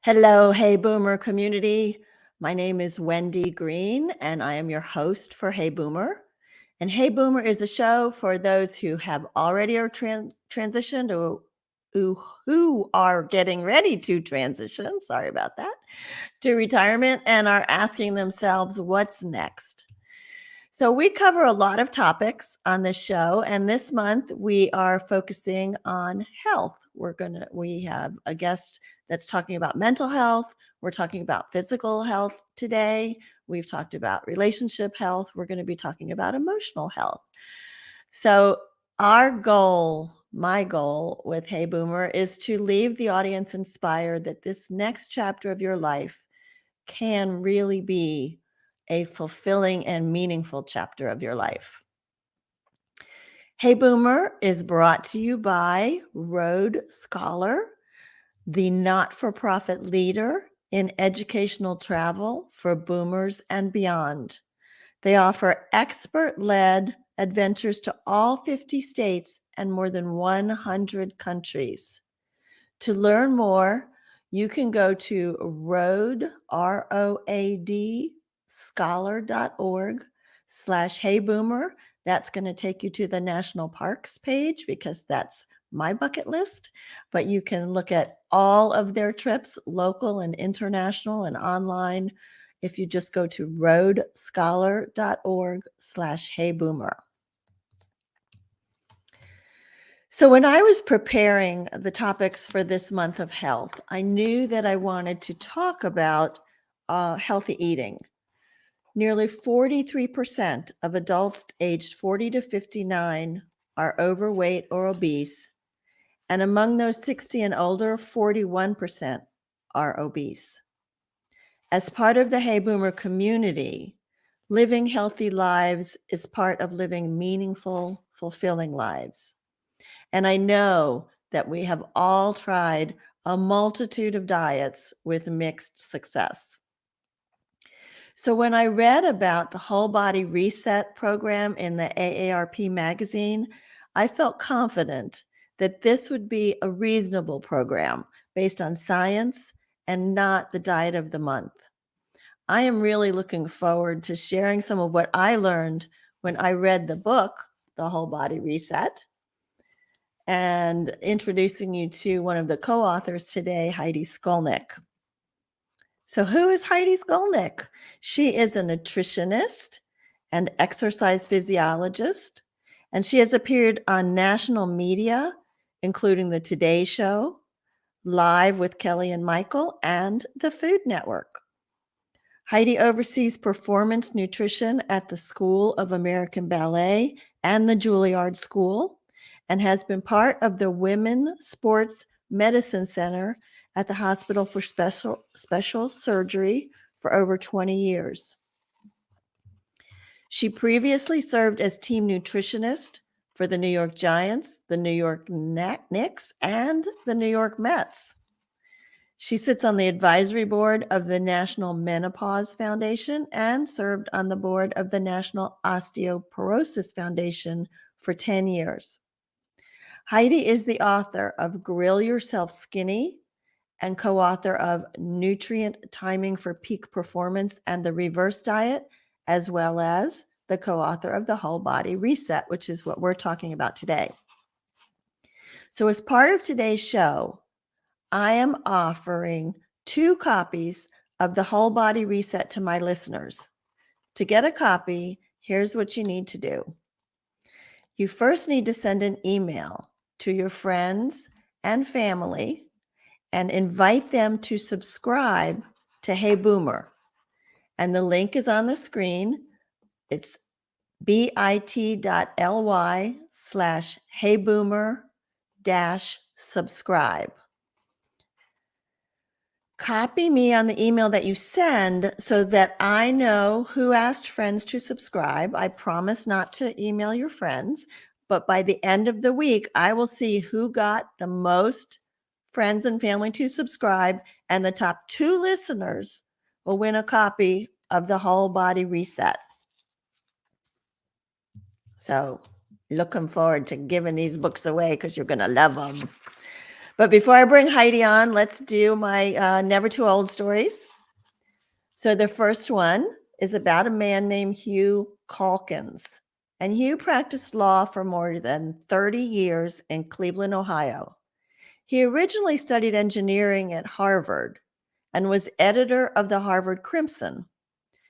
Hello, Hey Boomer community. My name is Wendy Green, and I am your host for Hey Boomer. And Hey Boomer is a show for those who have already transitioned or who are getting ready to transition. Sorry about that. To retirement and are asking themselves, what's next? So we cover a lot of topics on this show, and this month we are focusing on health. We have a guest that's talking about mental health. We're talking about physical health today. We've talked about relationship health. We're going to be talking about emotional health. So my goal with Hey Boomer is to leave the audience inspired that this next chapter of your life can really be a fulfilling and meaningful chapter of your life. Hey Boomer is brought to you by Road Scholar, the not-for-profit leader in educational travel for boomers and beyond. They offer expert-led adventures to all 50 states and more than 100 countries. To learn more, you can go to road, R-O-A-D, scholar.org/heyboomer. That's going to take you to the national parks page because that's my bucket list. But you can look at all of their trips, local and international and online, if you just go to roadscholar.org/heyboomer. So when I was preparing the topics for this month of health, I knew that I wanted to talk about healthy eating. Nearly 43% of adults aged 40 to 59 are overweight or obese. And among those 60 and older, 41% are obese. As part of the Hey Boomer community, living healthy lives is part of living meaningful, fulfilling lives. And I know that we have all tried a multitude of diets with mixed success. So when I read about the Whole Body Reset program in the AARP magazine, I felt confident that this would be a reasonable program based on science and not the diet of the month. I am really looking forward to sharing some of what I learned when I read the book, The Whole Body Reset, and introducing you to one of the co-authors today, Heidi Skolnik. So who is Heidi Skolnik? She is a nutritionist and exercise physiologist, and she has appeared on national media, including the Today Show, Live with Kelly and Michael, and the Food Network. Heidi oversees performance nutrition at the School of American Ballet and the Juilliard School, and has been part of the Women Sports Medicine Center at the Hospital for Special Surgery for over 20 years. She previously served as team nutritionist for the New York Giants, the New York Knicks, and the New York Mets. She sits on the advisory board of the National Menopause Foundation and served on the board of the National Osteoporosis Foundation for 10 years. Heidi is the author of Grill Yourself Skinny and co-author of Nutrient Timing for Peak Performance and the Reverse Diet, as well as the co-author of The Whole Body Reset, which is what we're talking about today. So as part of today's show, I am offering 2 copies of The Whole Body Reset to my listeners. To get a copy, here's what you need to do. You first need to send an email to your friends and family and invite them to subscribe to Hey Boomer. And the link is on the screen. It's bit.ly/heyboomer-subscribe. Copy me on the email that you send so that I know who asked friends to subscribe. I promise not to email your friends, but by the end of the week, I will see who got the most friends and family to subscribe, and the top 2 listeners will win a copy of The Whole Body Reset. So looking forward to giving these books away because you're going to love them. But before I bring Heidi on, let's do my never too old stories. So the first one is about a man named Hugh Calkins. And Hugh practiced law for more than 30 years in Cleveland, Ohio. He originally studied engineering at Harvard and was editor of the Harvard Crimson.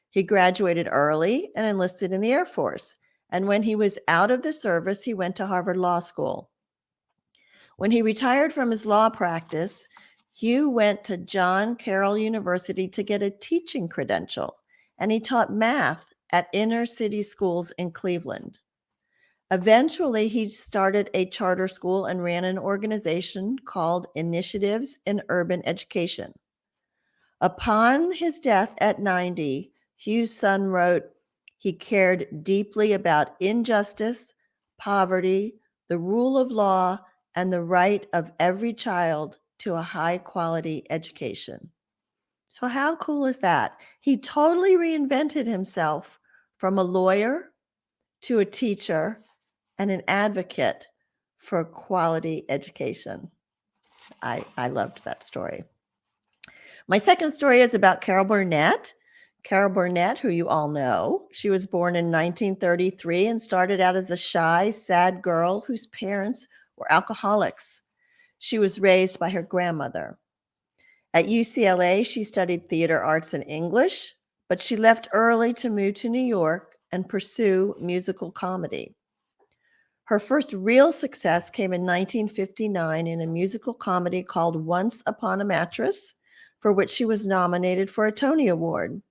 He graduated early and enlisted in the Air Force. And when he was out of the service, he went to Harvard Law School. When he retired from his law practice, Hugh went to John Carroll University to get a teaching credential, and he taught math at inner city schools in Cleveland. Eventually, he started a charter school and ran an organization called Initiatives in Urban Education. Upon his death at 90, Hugh's son wrote, he cared deeply about injustice, poverty, the rule of law, and the right of every child to a high-quality education. So how cool is that? He totally reinvented himself from a lawyer to a teacher and an advocate for quality education. I loved that story. My second story is about Carol Burnett. Carol Burnett, who you all know, she was born in 1933 and started out as a shy, sad girl whose parents were alcoholics. She was raised by her grandmother. At UCLA, she studied theater arts and English, but she left early to move to New York and pursue musical comedy. Her first real success came in 1959 in a musical comedy called Once Upon a Mattress, for which she was nominated for a Tony Award.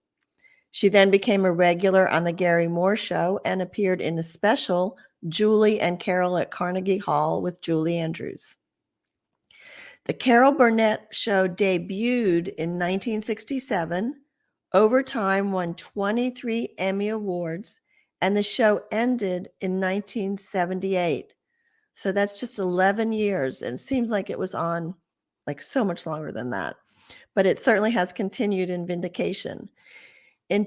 She then became a regular on The Gary Moore Show and appeared in the special Julie and Carol at Carnegie Hall with Julie Andrews. The Carol Burnett Show debuted in 1967. Over time, won 23 Emmy Awards, and the show ended in 1978. So that's just 11 years, and it seems like it was on like so much longer than that. But it certainly has continued in syndication. In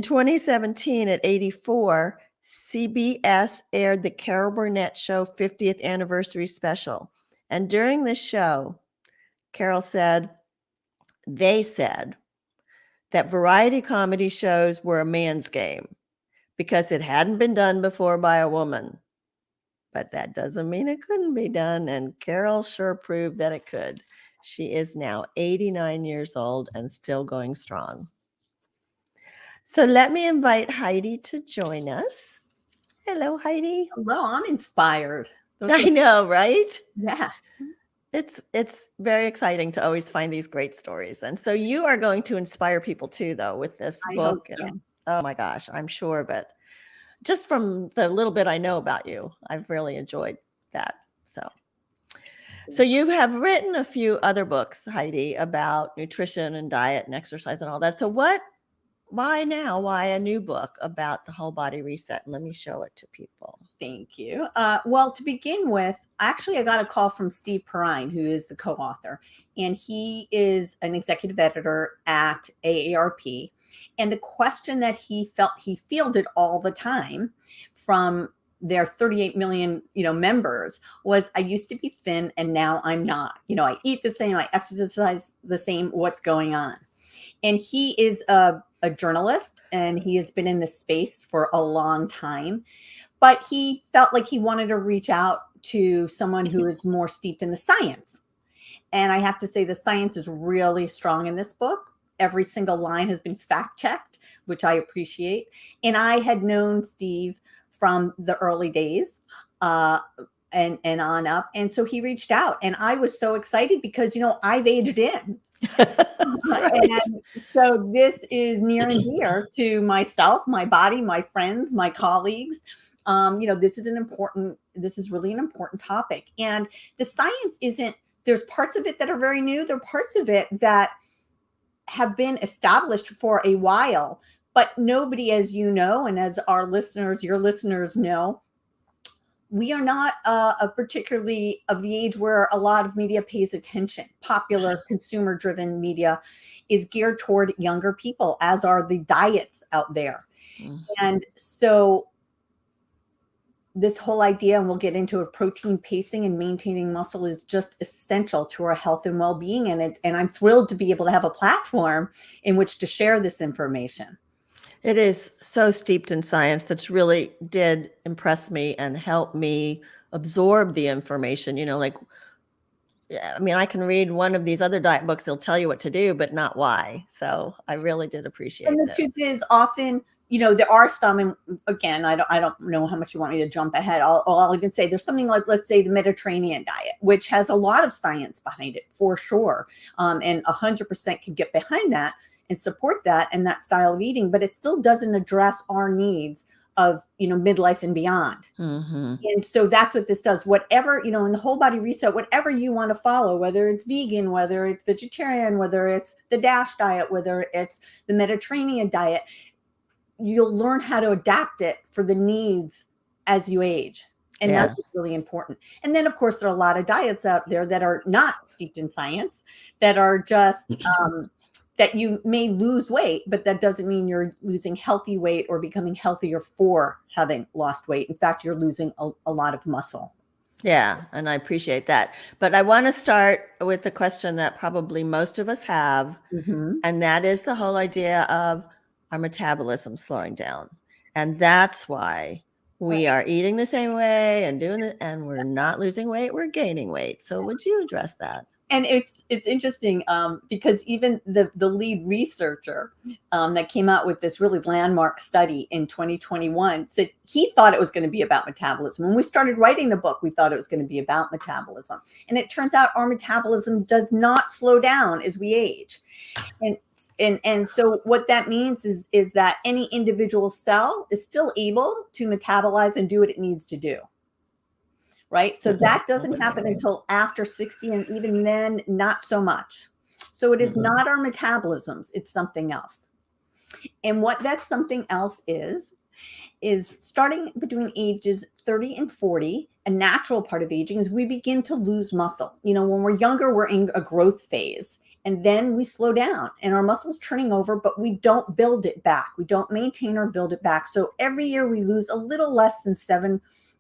2017, at 84, CBS aired the Carol Burnett Show 50th Anniversary Special. And during this show, Carol said, they said that variety comedy shows were a man's game because it hadn't been done before by a woman. But that doesn't mean it couldn't be done, and Carol sure proved that it could. She is now 89 years old and still going strong. So let me invite Heidi to join us. Hello, Heidi. Hello, I'm inspired. I know, right? Yeah. It's very exciting to always find these great stories. And so you are going to inspire people too, though, with this book. Hope so. Oh my gosh, I'm sure. But just from the little bit I know about you, I've really enjoyed that. So you have written a few other books, Heidi, about nutrition and diet and exercise and all that. So why now? Why a new book about the whole body reset? And let me show it to people. Thank you. Well, to begin with, actually, I got a call from Steve Perrine, who is the co-author, and he is an executive editor at AARP. And the question that he fielded all the time from their 38 million, members was, I used to be thin and now I'm not. I eat the same, I exercise the same. What's going on? And he is a journalist, and he has been in this space for a long time. But he felt like he wanted to reach out to someone who is more steeped in the science. And I have to say, the science is really strong in this book. Every single line has been fact checked, which I appreciate. And I had known Steve from the early days and on up. And so he reached out, and I was so excited because, I've aged in. Right. And so this is near and dear to myself, my body, my friends, my colleagues. This is really an important topic. And the science there's parts of it that are very new. There are parts of it that have been established for a while, but nobody, as you know, and as your listeners know, we are not particularly of the age where a lot of media pays attention. Popular consumer-driven media is geared toward younger people, as are the diets out there. Mm-hmm. And so this whole idea, and we'll get into it, protein pacing and maintaining muscle is just essential to our health and well-being. And I'm thrilled to be able to have a platform in which to share this information. It is so steeped in science that's really did impress me and help me absorb the information. Like, I mean, I can read one of these other diet books, they'll tell you what to do, but not why. So I really did And appreciate the truth this. is, often, there are some, and again, I don't know how much you want me to jump ahead. I'll even say there's something like, let's say, the Mediterranean diet, which has a lot of science behind it for sure. And 100% can get behind that and support that and that style of eating, but it still doesn't address our needs of, midlife and beyond. Mm-hmm. And so that's what this does. Whatever, in the whole body reset, whatever you want to follow, whether it's vegan, whether it's vegetarian, whether it's the DASH diet, whether it's the Mediterranean diet, you'll learn how to adapt it for the needs as you age. And Yeah. that's really important. And then, of course, there are a lot of diets out there that are not steeped in science, that are just that you may lose weight, but that doesn't mean you're losing healthy weight or becoming healthier for having lost weight. In fact, you're losing a lot of muscle. Yeah, and I appreciate that. But I want to start with a question that probably most of us have, and that is the whole idea of our metabolism slowing down. And that's why we are eating the same way and doing it, and we're not losing weight, we're gaining weight. So would you address that? And it's interesting because even the lead researcher that came out with this really landmark study in 2021 said he thought it was going to be about metabolism. When we started writing the book, we thought it was going to be about metabolism. And it turns out our metabolism does not slow down as we age. And so what that means is that any individual cell is still able to metabolize and do what it needs to do. Right? So that doesn't happen until after 60, and even then, not so much. So it is not our metabolisms, it's something else. And what that something else is starting between ages 30 and 40, a natural part of aging is we begin to lose muscle. When we're younger, we're in a growth phase. And then we slow down and our muscle's turning over, but we don't build it back. We don't maintain or build it back. So every year we lose a little less than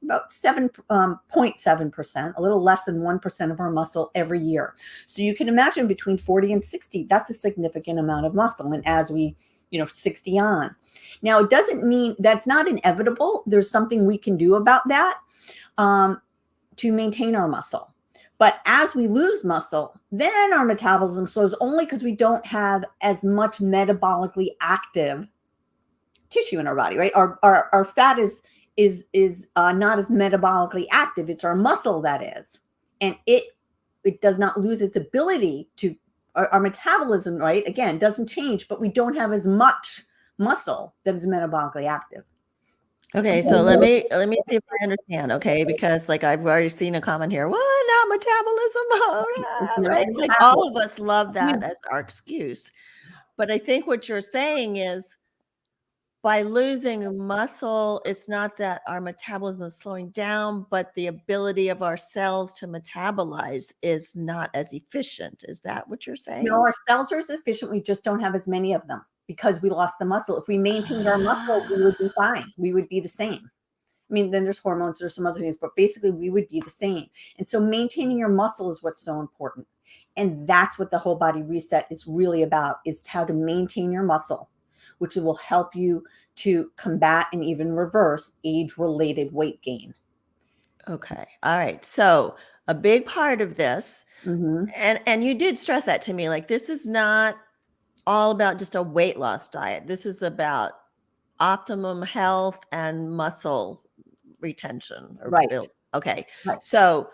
about 7.7%, a little less than 1% of our muscle every year. So you can imagine between 40 and 60, that's a significant amount of muscle. And as we, 60 on. Now, it doesn't mean that's not inevitable. There's something we can do about that to maintain our muscle. But as we lose muscle, then our metabolism slows only because we don't have as much metabolically active tissue in our body, right? Our fat is not as metabolically active. It's our muscle that is. And it does not lose its ability to, our metabolism, right? Again, doesn't change, but we don't have as much muscle that is metabolically active. Okay, so let me see if I understand, okay? Because like I've already seen a comment here, well, not metabolism, right? Like all of us love that as our excuse. But I think what you're saying is by losing muscle, it's not that our metabolism is slowing down, but the ability of our cells to metabolize is not as efficient. Is that what you're saying? No, our cells are as efficient. We just don't have as many of them because we lost the muscle. If we maintained our muscle, we would be fine. We would be the same. I mean, then there's hormones, there's some other things, but basically we would be the same. And so maintaining your muscle is what's so important. And that's what the whole body reset is really about, is how to maintain your muscle, which will help you to combat and even reverse age-related weight gain. Okay. All right. So a big part of this, and you did stress that to me, like this is not all about just a weight loss diet. This is about optimum health and muscle retention or Right. build. Okay. Right. So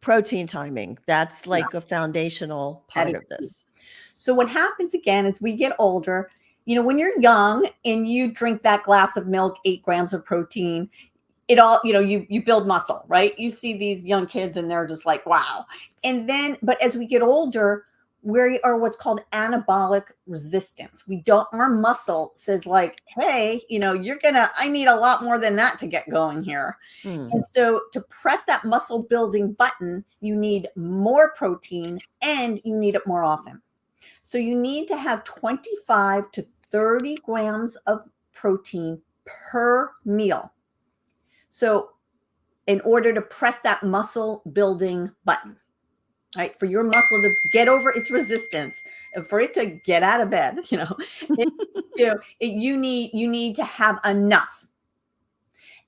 protein timing, that's like a foundational part of this. So what happens again as we get older, when you're young and you drink that glass of milk, 8 grams of protein, it all, you build muscle, right? You see these young kids and they're just like, wow. And then, but as we get older, we are what's called anabolic resistance. Our muscle says like, hey, I need a lot more than that to get going here. And so to press that muscle building button, you need more protein and you need it more often. So you need to have 25 to 30 grams of protein per meal. So in order to press that muscle building button, right? For your muscle to get over its resistance, and for it to get out of bed, you need to have enough.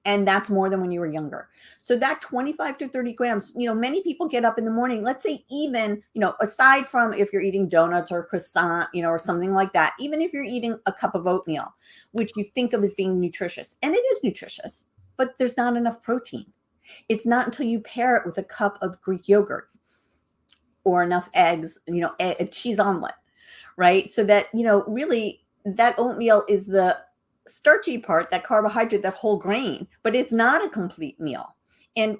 And that's more than when you were younger. So that 25 to 30 grams, many people get up in the morning, let's say even, aside from if you're eating donuts or croissant, or something like that, even if you're eating a cup of oatmeal, which you think of as being nutritious, and it is nutritious, but there's not enough protein. It's not until you pair it with a cup of Greek yogurt or enough eggs, a cheese omelet, right? So that, really that oatmeal is the starchy part, that carbohydrate, that whole grain, but it's not a complete meal. And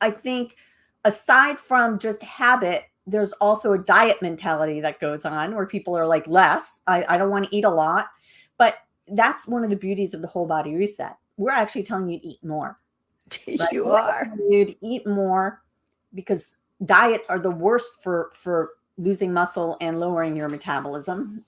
I think aside from just habit, there's also a diet mentality that goes on where people are like, less, I don't want to eat a lot. But that's one of the beauties of the whole body reset. We're actually telling you to eat more. Right? You are. You to eat more, because diets are the worst for losing muscle and lowering your metabolism.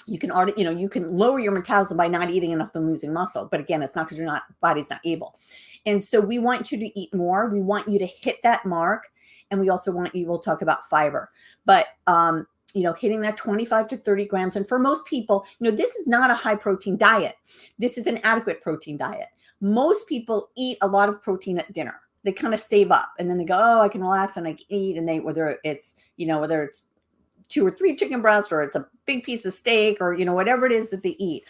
You can you can lower your metabolism by not eating enough and losing muscle. But again, it's not because your body's not able. And so we want you to eat more. We want you to hit that mark. And we also want you, we'll talk about fiber, but, hitting that 25 to 30 grams. And for most people, this is not a high protein diet. This is an adequate protein diet. Most people eat a lot of protein at dinner. They kind of save up and then they go, oh, I can relax and I can eat. And whether it's 2 or 3 chicken breasts or it's a big piece of steak or, whatever it is that they eat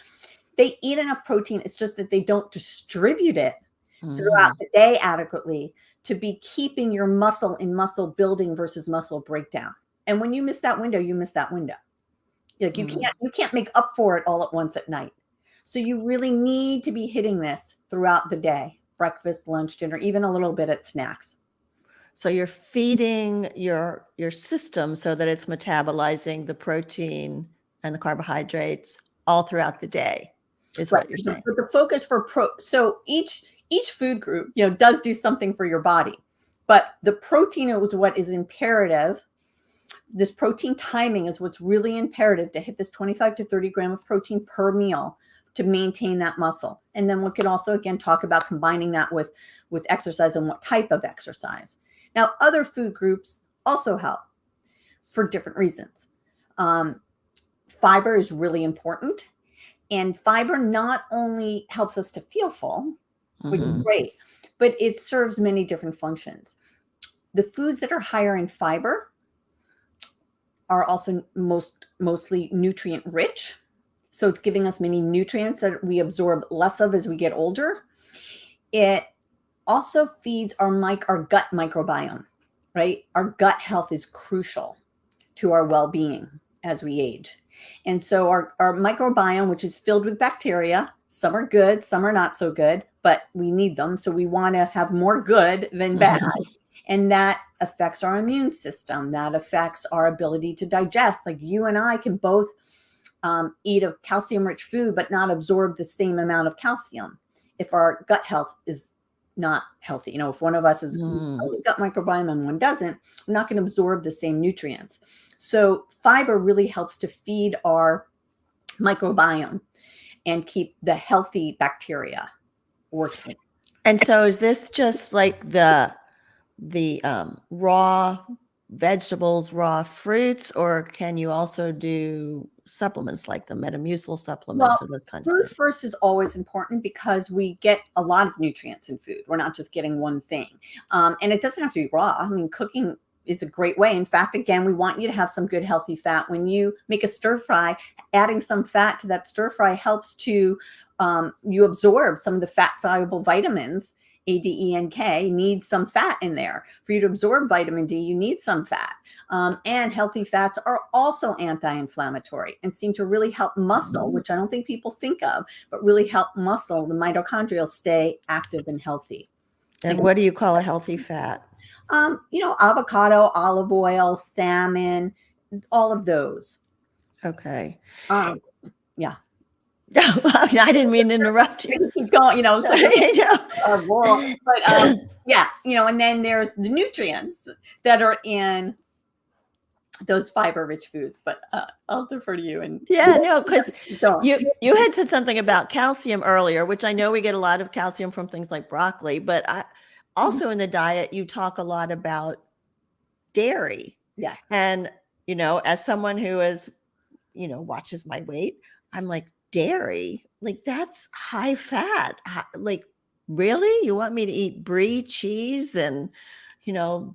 enough protein. It's just that they don't distribute it throughout the day adequately to be keeping your muscle in muscle building versus muscle breakdown. And when you miss that window, you miss that window. Like you can't make up for it all at once at night. So you really need to be hitting this throughout the day, breakfast, lunch, dinner, even a little bit at snacks. So you're feeding your system so that it's metabolizing the protein and the carbohydrates all throughout the day is what you're saying. But the focus so each food group, does do something for your body, but the protein is what is imperative. This protein timing is what's really imperative to hit this 25 to 30 gram of protein per meal to maintain that muscle. And then we could also, again, talk about combining that with exercise and what type of exercise. Now, other food groups also help for different reasons. Fiber is really important. And fiber not only helps us to feel full, which is great, but it serves many different functions. The foods that are higher in fiber are also mostly nutrient rich. So it's giving us many nutrients that we absorb less of as we get older. It also feeds our gut microbiome, right? Our gut health is crucial to our well-being as we age. And so our microbiome, which is filled with bacteria, some are good, some are not so good, but we need them. So we want to have more good than bad. And that affects our immune system. That affects our ability to digest. Like you and I can both eat a calcium-rich food, but not absorb the same amount of calcium if our gut health is not healthy. If one of us is gut microbiome and one doesn't, we're not going to absorb the same nutrients. So fiber really helps to feed our microbiome and keep the healthy bacteria working. And so is this just like the raw vegetables, raw fruits, or can you also do supplements like the Metamucil supplements or those kinds of things? Food first is always important because we get a lot of nutrients in food. We're not just getting one thing. And it doesn't have to be raw. I mean, cooking is a great way. In fact, again, we want you to have some good healthy fat. When you make a stir fry, adding some fat to that stir fry helps to you absorb some of the fat soluble vitamins. A, D, E, and K need some fat in there. For you to absorb vitamin D, you need some fat. And healthy fats are also anti-inflammatory and seem to really help muscle, which I don't think people think of, but really help muscle, the mitochondria, stay active and healthy. And what do you call a healthy fat? Avocado, olive oil, salmon, all of those. Okay. Yeah. I didn't mean to interrupt you. Keep going, but yeah, and then there's the nutrients that are in those fiber-rich foods. But I'll defer to you. And because you had said something about calcium earlier, which I know we get a lot of calcium from things like broccoli, but also in the diet, you talk a lot about dairy. Yes. And, as someone who is, watches my weight, I'm like, dairy, like that's high fat. Like, really? You want me to eat brie cheese and,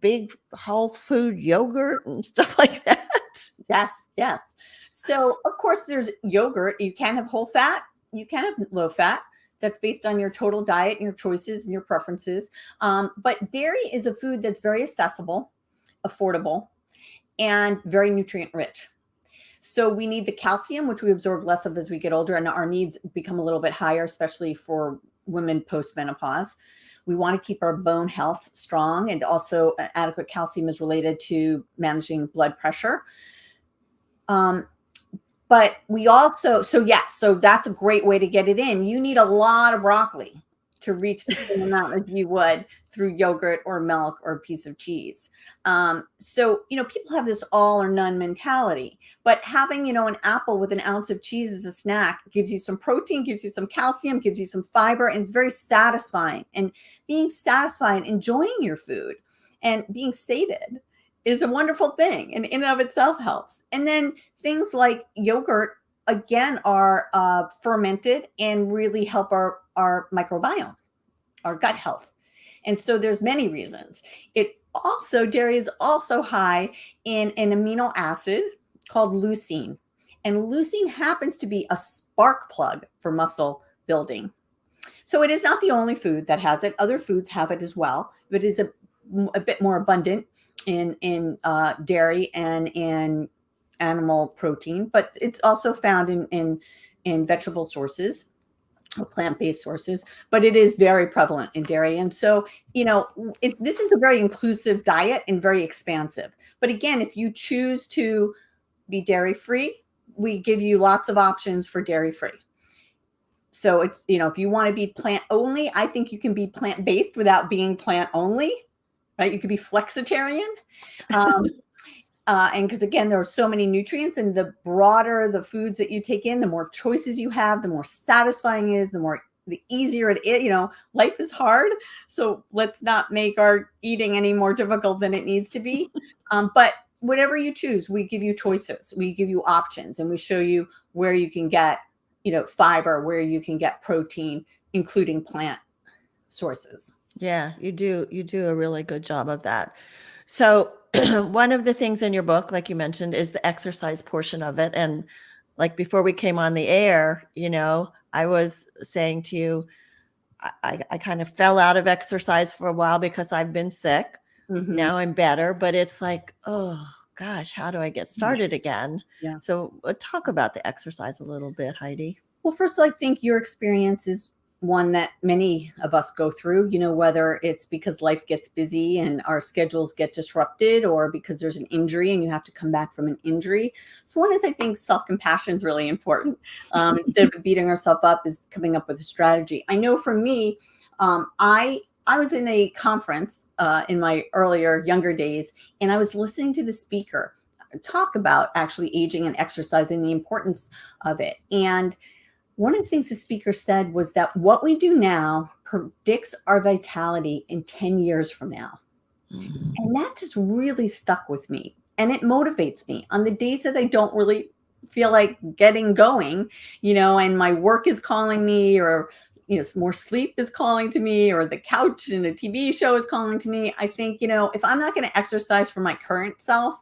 big whole food yogurt and stuff like that? Yes, yes. So, of course, there's yogurt. You can have whole fat, you can have low fat. That's based on your total diet and your choices and your preferences. But dairy is a food that's very accessible, affordable, and very nutrient rich. So we need the calcium, which we absorb less of as we get older, and our needs become a little bit higher, especially for women post-menopause. We want to keep our bone health strong, and also adequate calcium is related to managing blood pressure. But we also, so that's a great way to get it in. You need a lot of broccoli to reach the same amount as you would through yogurt or milk or a piece of cheese. So, people have this all or none mentality, but having, an apple with an ounce of cheese as a snack gives you some protein, gives you some calcium, gives you some fiber, and it's very satisfying. And being satisfied, enjoying your food and being sated is a wonderful thing, and in and of itself helps. And then things like yogurt, again, are fermented and really help our microbiome, our gut health. And so there's many reasons. Dairy is also high in an amino acid called leucine. And leucine happens to be a spark plug for muscle building. So it is not the only food that has it. Other foods have it as well, but it is a bit more abundant in dairy and in animal protein, but it's also found in vegetable sources, plant-based sources, but it is very prevalent in dairy. And so, this is a very inclusive diet and very expansive. But again, if you choose to be dairy-free, we give you lots of options for dairy-free. So it's, if you want to be plant-only, I think you can be plant-based without being plant-only, right? You could be flexitarian. And because again, there are so many nutrients, and the broader the foods that you take in, the more choices you have, the more satisfying it is, the easier it is. Life is hard, so let's not make our eating any more difficult than it needs to be. But whatever you choose, we give you choices, we give you options, and we show you where you can get, fiber, where you can get protein, including plant sources. Yeah, you do a really good job of that. So one of the things in your book, like you mentioned, is the exercise portion of it. And like before we came on the air, I was saying to you, I kind of fell out of exercise for a while because I've been sick. Mhm. Now I'm better, but it's like, oh gosh, how do I get started again? Yeah. So talk about the exercise a little bit, Heidi. Well, first, I think your experience is one that many of us go through, whether it's because life gets busy and our schedules get disrupted, or because there's an injury and you have to come back from an injury. So one is, I think, self-compassion is really important. Instead of beating ourselves up, is coming up with a strategy. I know for me, I was in a conference in my younger days, and I was listening to the speaker talk about actually aging and exercising, the importance of it. And one of the things the speaker said was that what we do now predicts our vitality in 10 years from now. Mm-hmm. And that just really stuck with me. And it motivates me on the days that I don't really feel like getting going, and my work is calling me, or, more sleep is calling to me, or the couch and a TV show is calling to me. I think, if I'm not going to exercise for my current self,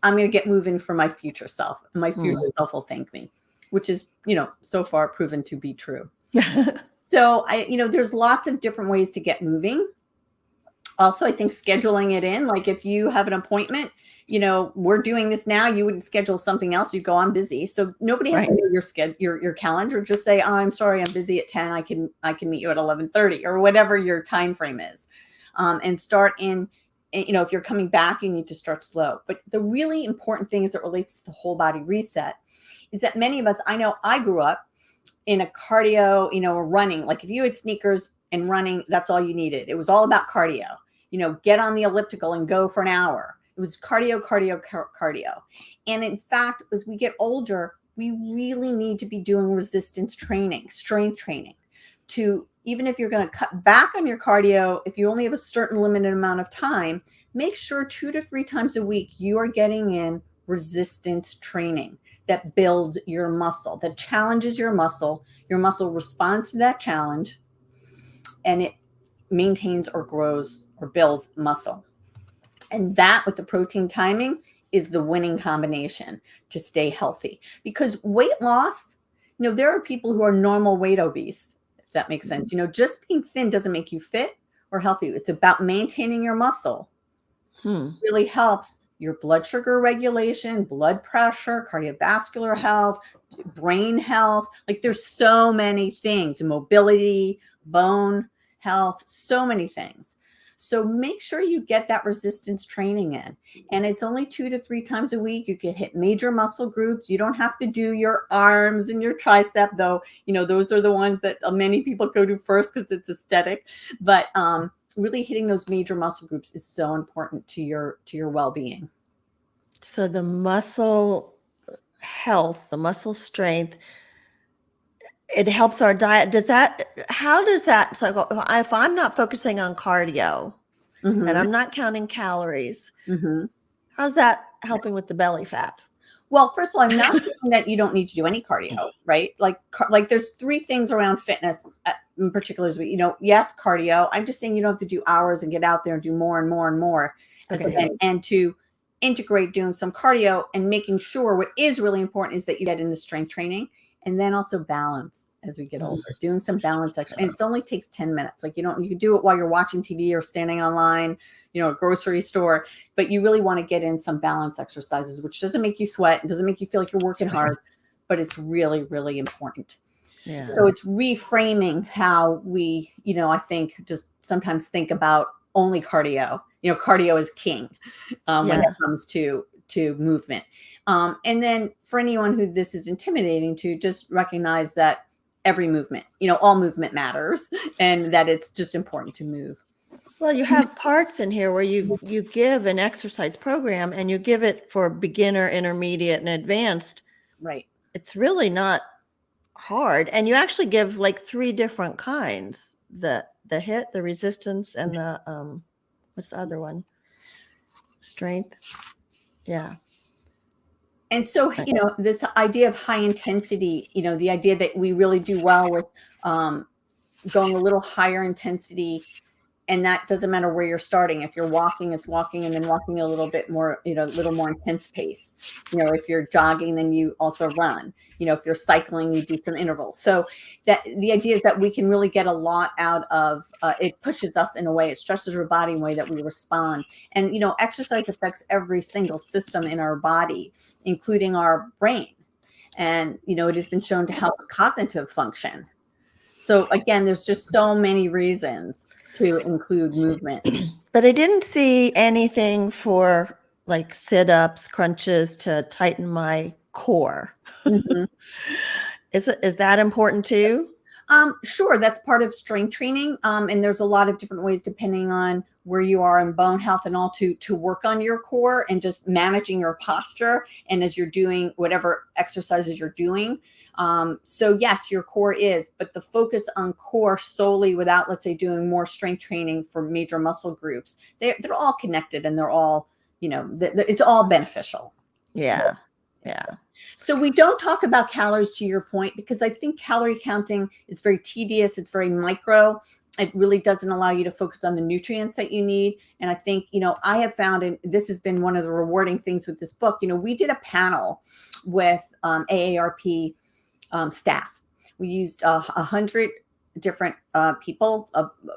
I'm going to get moving for my future self. And my future self will thank me, which is, so far proven to be true. So there's lots of different ways to get moving. Also, I think scheduling it in, like if you have an appointment, we're doing this now, you wouldn't schedule something else. You'd go, I'm busy. So nobody has to know your calendar. Just say, oh, I'm sorry, I'm busy at 10. I can meet you at 11:30 or whatever your time frame is. And start in, if you're coming back, you need to start slow. But the really important thing as it relates to the whole body reset is that many of us, I know I grew up in a cardio, running. Like if you had sneakers and running, that's all you needed. It was all about cardio. Get on the elliptical and go for an hour. It was cardio. And in fact, as we get older, we really need to be doing resistance training, strength training, to, even if you're going to cut back on your cardio, if you only have a certain limited amount of time, make sure 2 to 3 times a week you are getting in resistance training that builds your muscle, that challenges your muscle. Your muscle responds to that challenge, and it maintains or grows or builds muscle. And that, with the protein timing, is the winning combination to stay healthy. Because weight loss, there are people who are normal weight obese, if that makes sense. Just being thin doesn't make you fit or healthy. It's about maintaining your muscle. Really helps your blood sugar regulation, blood pressure, cardiovascular health, brain health. Like, there's so many things, mobility, bone health, so many things. So make sure you get that resistance training in. And it's only 2 to 3 times a week. You can hit major muscle groups. You don't have to do your arms and your tricep, though. Those are the ones that many people go to first because it's aesthetic. But really hitting those major muscle groups is so important to your well-being. So the muscle health, the muscle strength, it helps our diet. How does that, so if I'm not focusing on cardio and I'm not counting calories, how's that helping with the belly fat? Well, first of all, I'm not saying that you don't need to do any cardio, right? Like there's 3 things around fitness in particular. Yes, cardio. I'm just saying you don't have to do hours and get out there and do more and more and more. Okay. And to integrate doing some cardio and making sure, what is really important is that you get in the strength training, and then also balance as we get older, doing some balance exercise. And it only takes 10 minutes. Like, you can do it while you're watching TV or standing online, a grocery store, but you really want to get in some balance exercises, which doesn't make you sweat and doesn't make you feel like you're working hard, but it's really, really important. Yeah. So it's reframing how we, I think, just sometimes think about only cardio. Cardio is king when it comes to movement. And then for anyone who this is intimidating to, just recognize that every movement, all movement matters, and that it's just important to move. Well, you have parts in here where you give an exercise program and you give it for beginner, intermediate, and advanced. Right. It's really not hard. And you actually give like 3 different kinds: the HIIT, the resistance, and the what's the other one? Strength. Yeah. And so, this idea of high intensity, the idea that we really do well with going a little higher intensity. And that doesn't matter where you're starting. If you're walking, it's walking and then walking a little bit more, a little more intense pace. If you're jogging, then you also run. If you're cycling, you do some intervals. So that the idea is that we can really get a lot out of it. Pushes us in a way, it stresses our body in a way that we respond. And exercise affects every single system in our body, including our brain. And it has been shown to help cognitive function. So again, there's just so many reasons to include movement. But I didn't see anything for like sit-ups, crunches to tighten my core. Is that important too? Sure, that's part of strength training. And there's a lot of different ways, depending on where you are in bone health and all, to work on your core and just managing your posture. And as you're doing whatever exercises you're doing. So yes, your core is, but the focus on core solely without, let's say, doing more strength training for major muscle groups, they're all connected, and they're all, it's all beneficial. Yeah. Yeah. So we don't talk about calories, to your point, because I think calorie counting is very tedious. It's very micro. It really doesn't allow you to focus on the nutrients that you need. And I think, I have found, and this has been one of the rewarding things with this book, we did a panel with AARP staff. We used 100 different people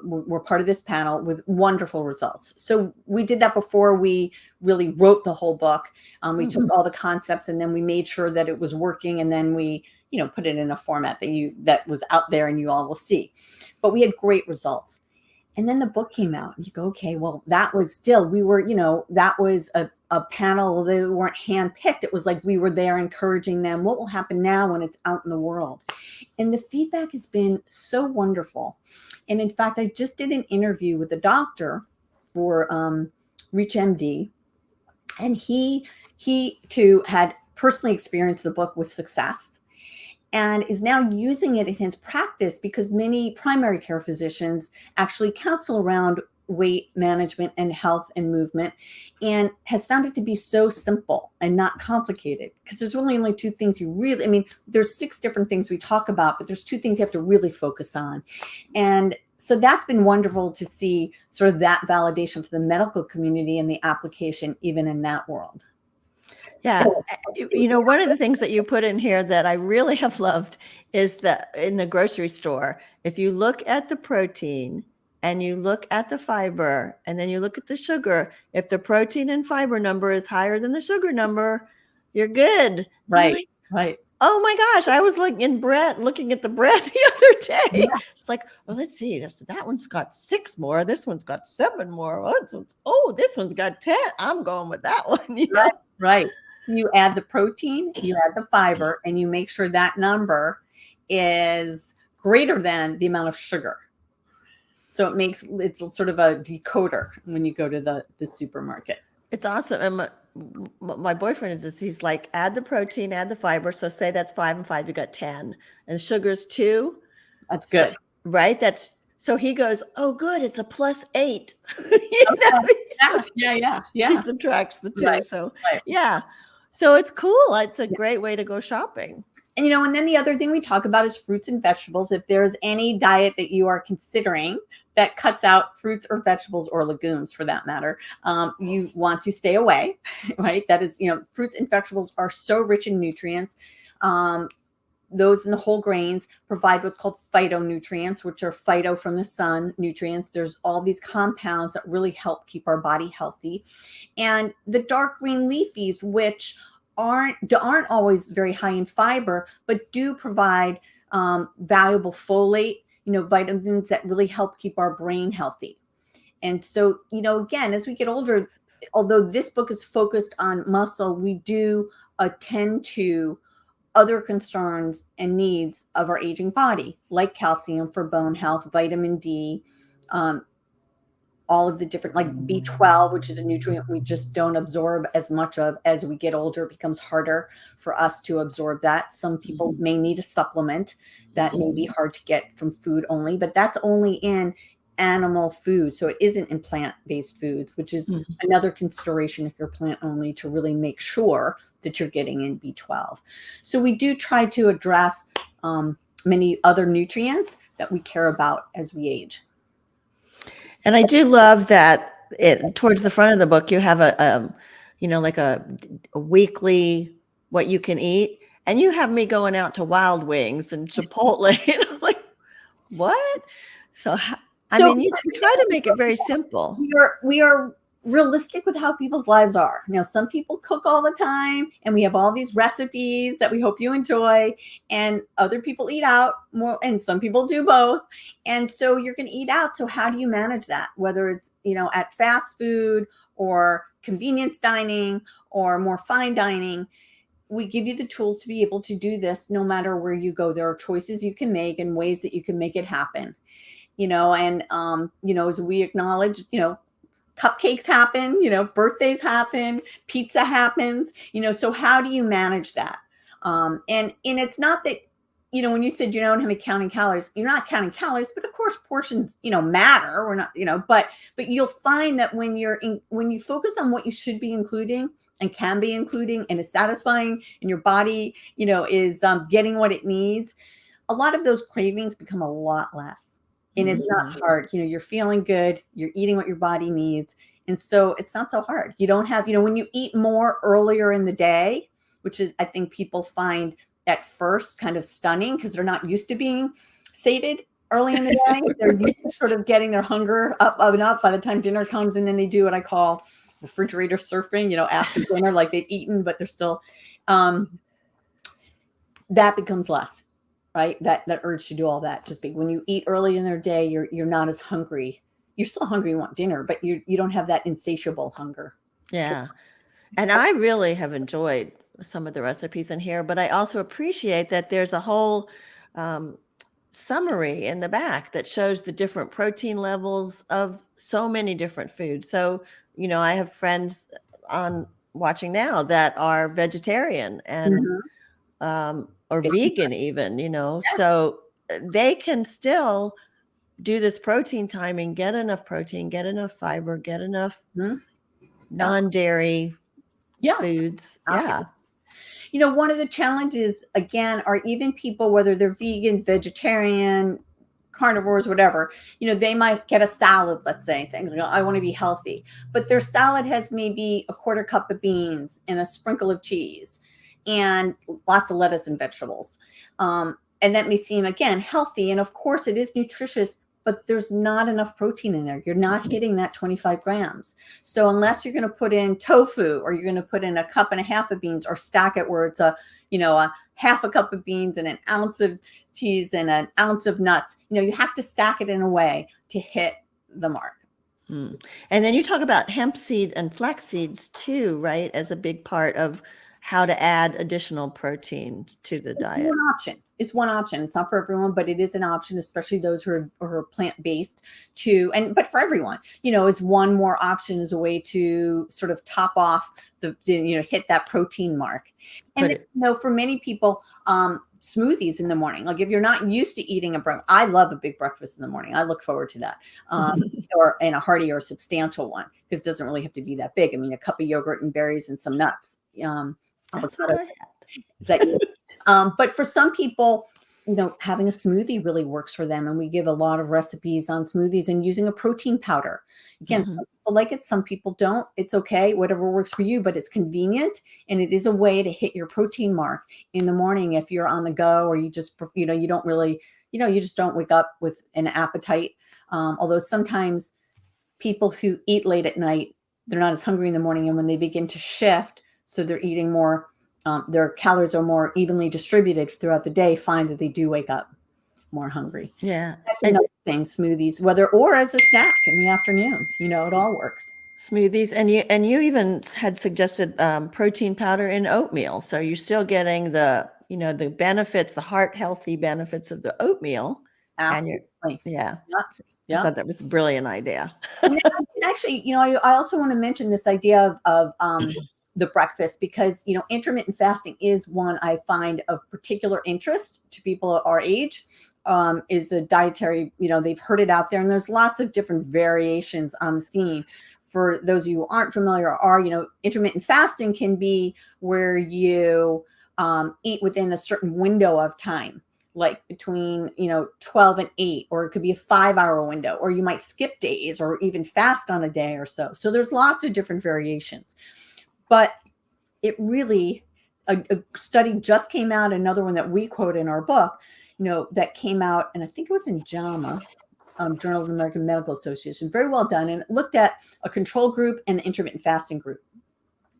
were part of this panel with wonderful results. So we did that before we really wrote the whole book. We took all the concepts and then we made sure that it was working, and then we put it in a format that was out there and you all will see. But we had great results. And then the book came out and you go, okay, well, that was still, that was a panel. They weren't handpicked. It was like we were there encouraging them. What will happen now when it's out in the world? And the feedback has been so wonderful. And in fact, I just did an interview with a doctor for ReachMD, and he too had personally experienced the book with success. and is now using it in his practice because many primary care physicians actually counsel around weight management and health and movement, and has found it to be so simple and not complicated, because there's really only two things you really, I mean, there's 6 different things we talk about, but there's 2 things you have to really focus on. And so that's been wonderful to see sort of that validation for the medical community and the application even in that world. Yeah. One of the things that you put in here that I really have loved is that in the grocery store, if you look at the protein and you look at the fiber and then you look at the sugar, if the protein and fiber number is higher than the sugar number, you're good. Right. Like, right. oh my gosh, I was looking at the bread the other day. Yeah. Like, well, let's see. That one's got 6 more. This one's got 7 more. This one's got 10. I'm going with that one. Right. So you add the protein, you add the fiber, and you make sure that number is greater than the amount of sugar. So it's sort of a decoder when you go to the supermarket. It's awesome. And my boyfriend he's like, add the protein, add the fiber. So say that's 5 and 5, you got 10. And sugar's 2. That's good. So, right? So he goes, oh, good. It's a +8. Yeah. He subtracts the 2. Right. So, right. yeah. So it's cool. It's a great way to go shopping. And, and then the other thing we talk about is fruits and vegetables. If there's any diet that you are considering that cuts out fruits or vegetables or legumes for that matter, you want to stay away, right? That is, fruits and vegetables are so rich in nutrients. Those in the whole grains provide what's called phytonutrients, which are phyto from the sun nutrients. There's all these compounds that really help keep our body healthy. And the dark green leafies, which aren't always very high in fiber, but do provide valuable folate, vitamins that really help keep our brain healthy. And so, again, as we get older, although this book is focused on muscle, we do attend to other concerns and needs of our aging body, like calcium for bone health, vitamin D, all of the different, like B12, which is a nutrient we just don't absorb as much of as we get older. It becomes harder for us to absorb that. Some people may need a supplement that may be hard to get from food only, but that's only in animal food. So it isn't in plant-based foods, which is another consideration if you're plant only, to really make sure that you're getting in B12. So we do try to address many other nutrients that we care about as we age. And I do love that towards the front of the book, you have a weekly what you can eat, and you have me going out to Wild Wings and Chipotle. And I'm like, what? So you try to make it very simple. We are realistic with how people's lives are. Some people cook all the time, and we have all these recipes that we hope you enjoy, and other people eat out more, and some people do both. And so you're going to eat out. So how do you manage that? Whether it's, at fast food or convenience dining or more fine dining, we give you the tools to be able to do this no matter where you go. There are choices you can make and ways that you can make it happen. As we acknowledge, cupcakes happen, birthdays happen, pizza happens, so how do you manage that? And it's not that, when you said you don't have any counting calories, you're not counting calories, but of course portions, matter. We're not, but you'll find that when you focus on what you should be including and can be including and is satisfying, and your body, is getting what it needs, a lot of those cravings become a lot less. And it's not hard. You're feeling good. You're eating what your body needs. And so it's not so hard. You don't have, when you eat more earlier in the day, which is, I think people find at first kind of stunning because they're not used to being sated early in the day. They're used to sort of getting their hunger up and up by the time dinner comes. And then they do what I call refrigerator surfing, after dinner, like they've eaten, but they're still, that becomes less. Right? That urge to do all that. Just when you eat early in their day, you're not as hungry. You're still hungry, you want dinner, but you don't have that insatiable hunger. Yeah. And I really have enjoyed some of the recipes in here, but I also appreciate that there's a whole summary in the back that shows the different protein levels of so many different foods. So, I have friends on watching now that are vegetarian, and or vegan even, so they can still do this protein timing, get enough protein, get enough fiber, get enough non-dairy foods. Absolutely. One of the challenges, again, are even people, whether they're vegan, vegetarian, carnivores, whatever, they might get a salad, let's say, thinking, I want to be healthy. But their salad has maybe a quarter cup of beans and a sprinkle of cheese and lots of lettuce and vegetables. And that may seem, again, healthy. And of course, it is nutritious, but there's not enough protein in there. You're not hitting that 25 grams. So unless you're going to put in tofu, or you're going to put in a cup and a half of beans, or stack it where it's a half a cup of beans and an ounce of cheese and an ounce of nuts, you have to stack it in a way to hit the mark. And then you talk about hemp seed and flax seeds too, right? As a big part of how to add additional protein to the diet. It's one option. It's not for everyone, but it is an option, especially those who are plant-based but for everyone, is one more option, as a way to sort of top off hit that protein mark. And then, for many people, smoothies in the morning. Like if you're not used to eating I love a big breakfast in the morning. I look forward to that. Or in a hearty or substantial one, because it doesn't really have to be that big. I mean, a cup of yogurt and berries and some nuts. That's what I had. But for some people, having a smoothie really works for them. And we give a lot of recipes on smoothies and using a protein powder. Again, some people like it, some people don't. It's okay, whatever works for you, but it's convenient. And it is a way to hit your protein mark in the morning if you're on the go, or you just, you don't really, you just don't wake up with an appetite. Although sometimes people who eat late at night, they're not as hungry in the morning. And when they begin to shift, so they're eating more, their calories are more evenly distributed throughout the day, find that they do wake up more hungry. Yeah. That's another thing, smoothies, or as a snack in the afternoon, it all works. Smoothies. And you even had suggested protein powder in oatmeal. So you're still getting the benefits, the heart healthy benefits of the oatmeal. Absolutely. I thought that was a brilliant idea. Actually, I also want to mention this idea of the breakfast, because intermittent fasting is one I find of particular interest to people our age. Is the dietary, they've heard it out there, and there's lots of different variations on theme. For those of you who aren't familiar, intermittent fasting can be where you eat within a certain window of time, like between 12 and 8, or it could be a 5-hour window, or you might skip days or even fast on a day or so. So there's lots of different variations. But it really, a study just came out, another one that we quote in our book, that came out, and I think it was in JAMA, Journal of the American Medical Association, very well done. And it looked at a control group and the intermittent fasting group,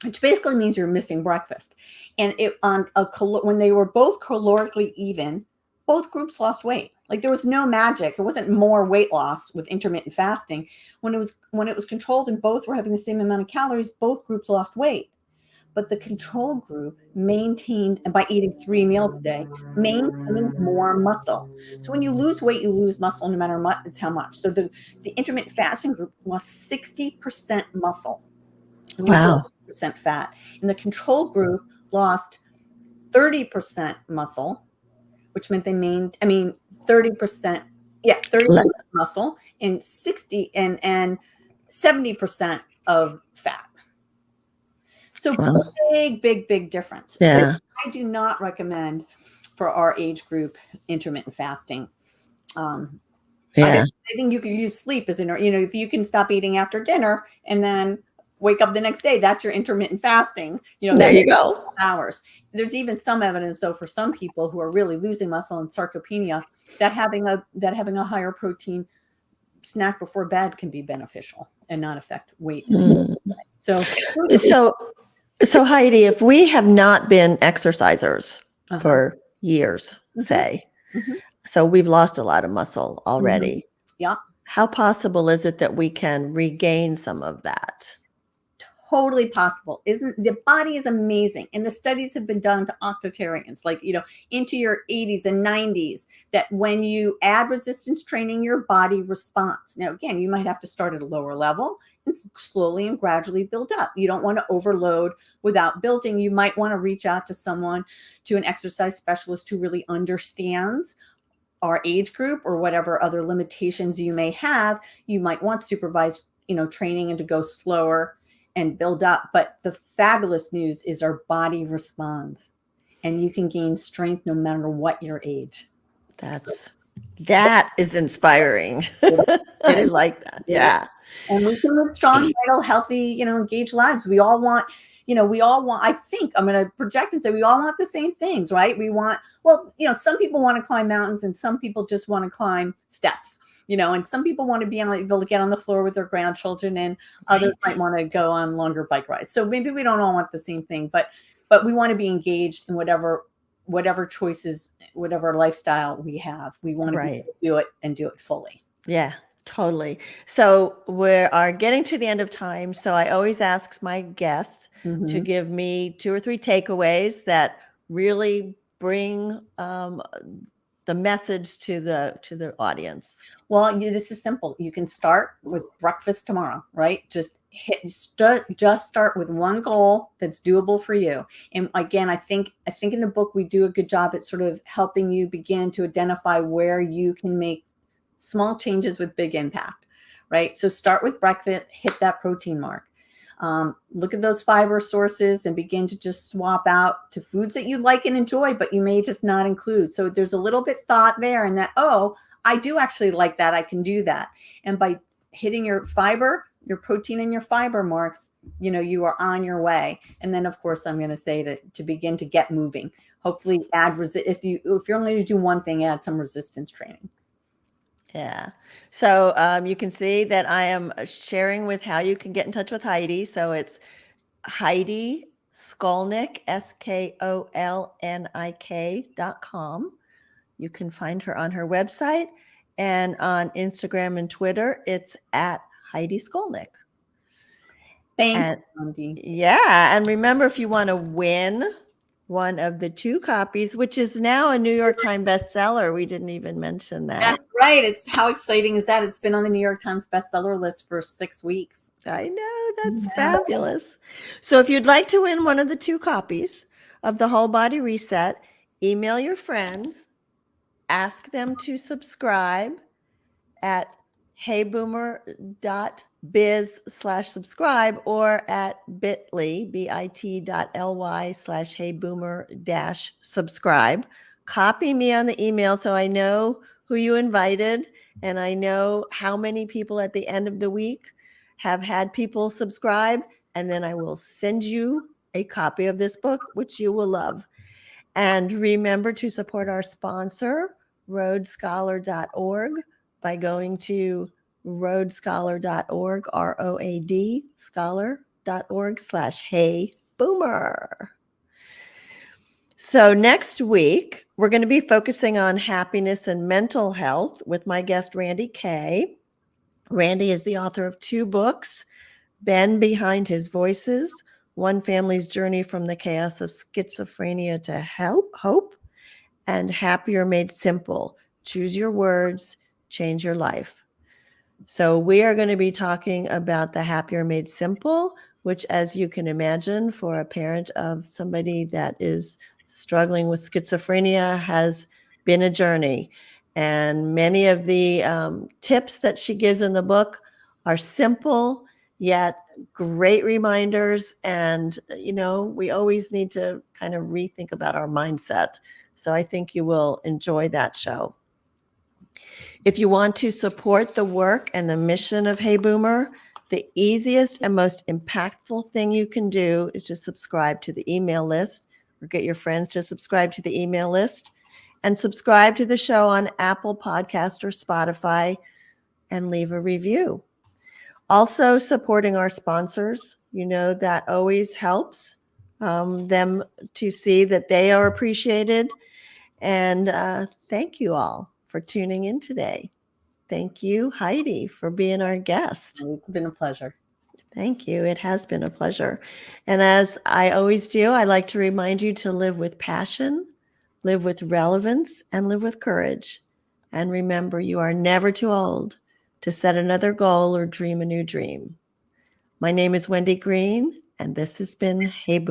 which basically means you're missing breakfast. And when they were both calorically even, both groups lost weight. Like there was no magic. It wasn't more weight loss with intermittent fasting. When it was controlled and both were having the same amount of calories, both groups lost weight. But the control group maintained, and by eating 3 meals a day, maintained more muscle. So when you lose weight, you lose muscle no matter what, it's how much. So the intermittent fasting group lost 60% muscle. Wow. 40% fat. And the control group lost 30% muscle, which meant they 30%, 30% muscle and 60 and 70% of fat. So big difference. Yeah. So I do not recommend for our age group intermittent fasting. I think you can use sleep as if you can stop eating after dinner and then wake up the next day, that's your intermittent fasting. There you go. Hours. There's even some evidence, though, for some people who are really losing muscle and sarcopenia, that having a higher protein snack before bed can be beneficial and not affect weight. So Heidi, if we have not been exercisers for years, say, so we've lost a lot of muscle already. Yeah. How possible is it that we can regain some of that? totally possible. Isn't the body is amazing, and the studies have been done to octogenarians, like, into your 80s and 90s, that when you add resistance training, your body responds. Now, again, you might have to start at a lower level and slowly and gradually build up. You don't want to overload without building. You might want to reach out to someone, to an exercise specialist who really understands our age group or whatever other limitations you may have. You might want supervised, training and to go slower and build up. But the fabulous news is our body responds, and you can gain strength no matter what your age. That is inspiring. I like that. Yeah. And we can live strong, vital, healthy, engaged lives. We all want, I think I'm going to project and say we all want the same things, right? We want, some people want to climb mountains and some people just want to climb steps, and some people want to be able to get on the floor with their grandchildren, and others might want to go on longer bike rides. So maybe we don't all want the same thing, but we want to be engaged in whatever choices, whatever lifestyle we have. We want to be able to do it and do it fully. Yeah, totally. So we are getting to the end of time. So I always ask my guests to give me 2 or 3 takeaways that really bring the message to the audience. Well, this is simple. You can start with breakfast tomorrow, right? Just start with one goal that's doable for you. And again, I think in the book we do a good job at sort of helping you begin to identify where you can make small changes with big impact, right? So start with breakfast, hit that protein mark. Look at those fiber sources and begin to just swap out to foods that you like and enjoy, but you may just not include. So there's a little bit thought there, and that, I do actually like that. I can do that. And by hitting your fiber, your protein and your fiber marks, you are on your way. And then, of course, I'm going to say to begin to get moving. Hopefully if you're only to do one thing, add some resistance training. Yeah. So you can see that I am sharing with how you can get in touch with Heidi. So it's Heidi Skolnik, SKOLNIK.com. You can find her on her website, and on Instagram and Twitter, it's at Heidi Skolnik. Thank you, Andy. Yeah. And remember, if you want to win one of the 2 copies, which is now a New York Times bestseller. We didn't even mention that. That's right. How exciting is that? It's been on the New York Times bestseller list for 6 weeks. I know. That's fabulous. So if you'd like to win one of the 2 copies of the Whole Body Reset, email your friends, ask them to subscribe at heyboomer.biz/subscribe or at bit.ly/heyboomer-subscribe. Copy me on the email so I know who you invited, and I know how many people at the end of the week have had people subscribe, and then I will send you a copy of this book, which you will love. And remember to support our sponsor, roadscholar.org, by going to roadscholar.org, ROAD, scholar.org/heyboomer. So next week, we're going to be focusing on happiness and mental health with my guest, Randy Kaye. Randy is the author of 2 books, Ben Behind His Voices, One Family's Journey from the Chaos of Schizophrenia to Hope, and Happier Made Simple, Choose Your Words, Change Your Life. So we are going to be talking about the Happier Made Simple, which, as you can imagine, for a parent of somebody that is struggling with schizophrenia, has been a journey. And many of the tips that she gives in the book are simple, yet great reminders. And, we always need to kind of rethink about our mindset. So I think you will enjoy that show. If you want to support the work and the mission of Hey Boomer, the easiest and most impactful thing you can do is just subscribe to the email list, or get your friends to subscribe to the email list, and subscribe to the show on Apple Podcast or Spotify, and leave a review. Also, supporting our sponsors, that always helps them to see that they are appreciated. And thank you all for tuning in today. Thank you, Heidi, for being our guest. It's been a pleasure. Thank you. It has been a pleasure. And as I always do, I like to remind you to live with passion, live with relevance, and live with courage. And remember, you are never too old to set another goal or dream a new dream. My name is Wendy Green, and this has been Hey Boom.